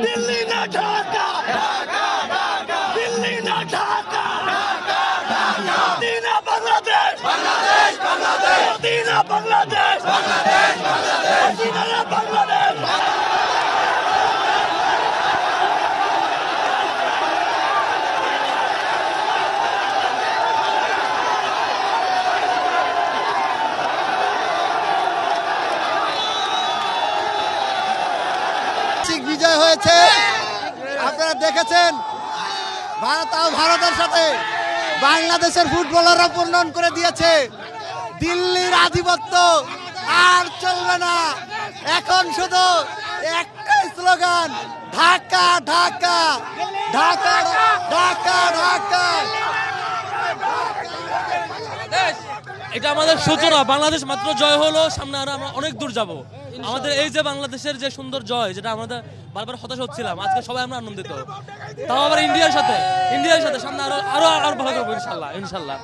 দিল্লি না ঢাকা, দিল্লি না Dhaka, Medina Bangladesh, Medina Bangladesh, Medina Bangladesh. বিজয় হয়েছে, আপনারা দেখেছেন। ভারতের সাথে বাংলাদেশের ফুটবলাররা প্রণয়ন করে দিয়েছে। দিল্লির আধিপত্য আর চলবে না, এখন শুধু একটাই স্লোগান, ঢাকা ঢাকা ঢাকা ঢাকা ঢাকা। এটা আমাদের সূচনা। বাংলাদেশ মাত্র জয় হলো, সামনে আরো আমরা অনেক দূর যাব। আমাদের এই যে বাংলাদেশের যে সুন্দর জয়, যেটা আমাদের বারবার হতাশ হচ্ছিলাম, আজকে সবাই আমরা আনন্দিত। তাও আবার ইন্ডিয়ার সাথে সামনে আরো আরো আরো ভালো করবো ইনশাল্লাহ ইনশাল্লাহ।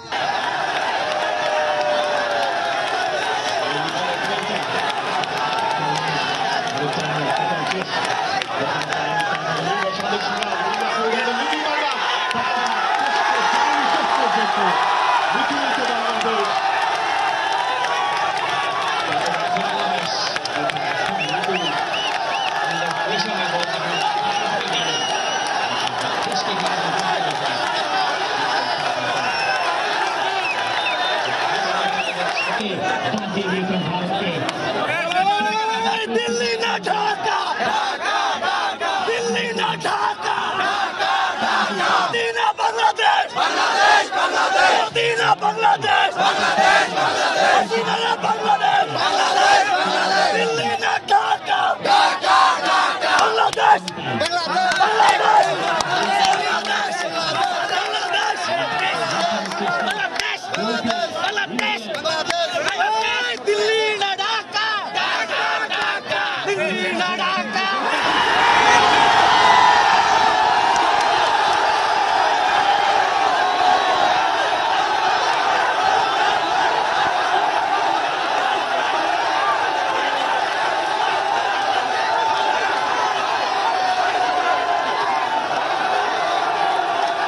দিল্লি না ঢাকা, দিল্লি না Dhaka, Medina Bangladesh, Medina Bangladesh, Medina Bangladesh, Delhi না ঢাকা, বাংলাদেশ, বাংলাদেশ।